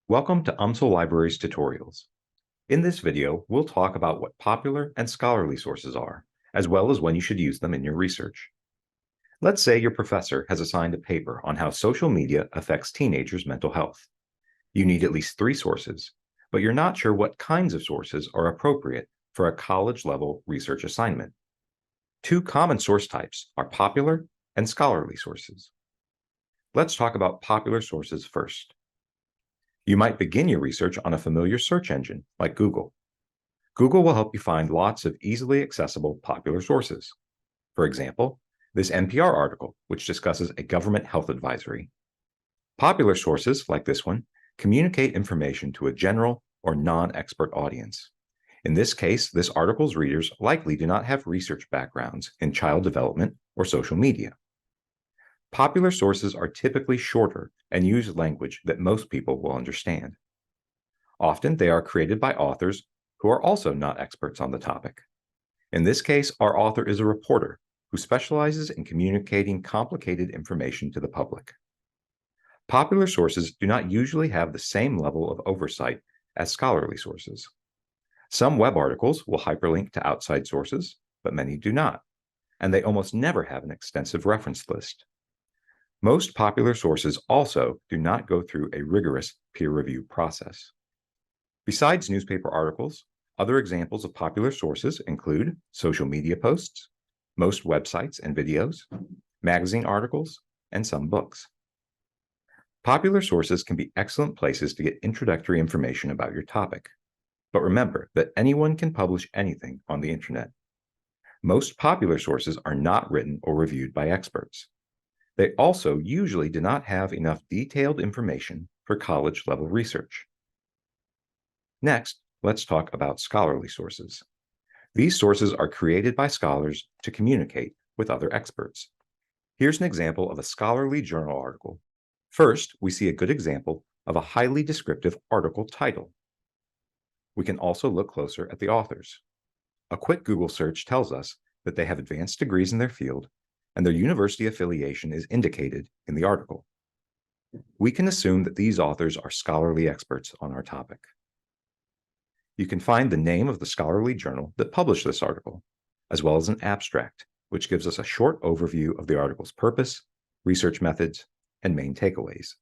Welcome to UMSL Libraries Tutorials. In this video, we'll talk about what popular and scholarly sources are, as well as when you should use them in your research. Let's say your professor has assigned a paper on how social media affects teenagers' mental health. You need at least 3 sources, but you're not sure what kinds of sources are appropriate for a college-level research assignment. 2 common source types are popular and scholarly sources. Let's talk about popular sources first. You might begin your research on a familiar search engine like Google. Google will help you find lots of easily accessible popular sources. For example, this NPR article, which discusses a government health advisory. Popular sources, like this one, communicate information to a general or non-expert audience. In this case, this article's readers likely do not have research backgrounds in child development or social media. Popular sources are typically shorter and use language that most people will understand. Often they are created by authors who are also not experts on the topic. In this case, our author is a reporter who specializes in communicating complicated information to the public. Popular sources do not usually have the same level of oversight as scholarly sources. Some web articles will hyperlink to outside sources, but many do not, and they almost never have an extensive reference list. Most popular sources also do not go through a rigorous peer review process. Besides newspaper articles, other examples of popular sources include social media posts, most websites and videos, magazine articles, and some books. Popular sources can be excellent places to get introductory information about your topic. But remember that anyone can publish anything on the internet. Most popular sources are not written or reviewed by experts. They also usually do not have enough detailed information for college-level research. Next, let's talk about scholarly sources. These sources are created by scholars to communicate with other experts. Here's an example of a scholarly journal article. First, we see a good example of a highly descriptive article title. We can also look closer at the authors. A quick Google search tells us that they have advanced degrees in their field, and their university affiliation is indicated in the article. We can assume that these authors are scholarly experts on our topic. You can find the name of the scholarly journal that published this article, as well as an abstract, which gives us a short overview of the article's purpose, research methods, and main takeaways.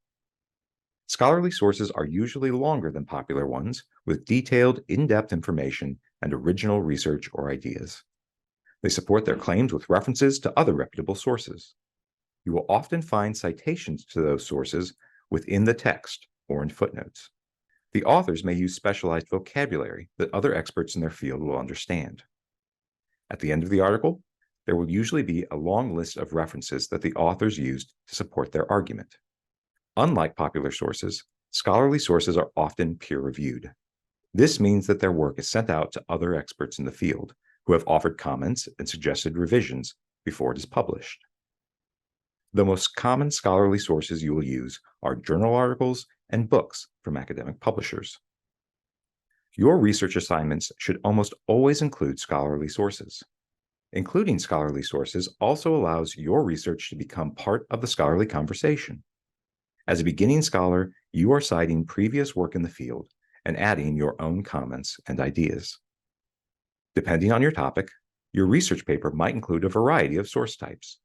Scholarly sources are usually longer than popular ones, with detailed, in-depth information and original research or ideas. They support their claims with references to other reputable sources. You will often find citations to those sources within the text or in footnotes. The authors may use specialized vocabulary that other experts in their field will understand. At the end of the article, there will usually be a long list of references that the authors used to support their argument. Unlike popular sources, scholarly sources are often peer-reviewed. This means that their work is sent out to other experts in the field who have offered comments and suggested revisions before it is published. The most common scholarly sources you will use are journal articles and books from academic publishers. Your research assignments should almost always include scholarly sources. Including scholarly sources also allows your research to become part of the scholarly conversation. As a beginning scholar, you are citing previous work in the field and adding your own comments and ideas. Depending on your topic, your research paper might include a variety of source types.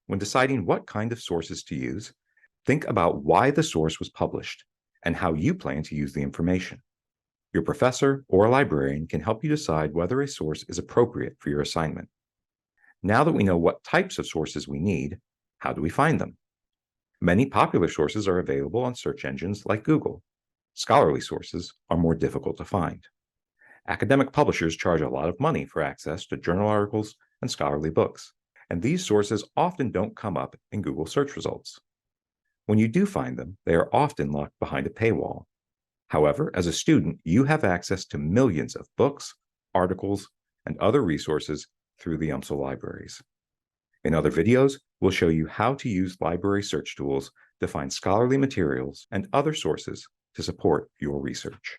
When deciding what kind of sources to use, think about why the source was published and how you plan to use the information. Your professor or librarian can help you decide whether a source is appropriate for your assignment. Now that we know what types of sources we need, how do we find them? Many popular sources are available on search engines like Google. Scholarly sources are more difficult to find. Academic publishers charge a lot of money for access to journal articles and scholarly books, and these sources often don't come up in Google search results. When you do find them, they are often locked behind a paywall. However, as a student, you have access to millions of books, articles, and other resources through the UMSL libraries. In other videos, we'll show you how to use library search tools to find scholarly materials and other sources to support your research.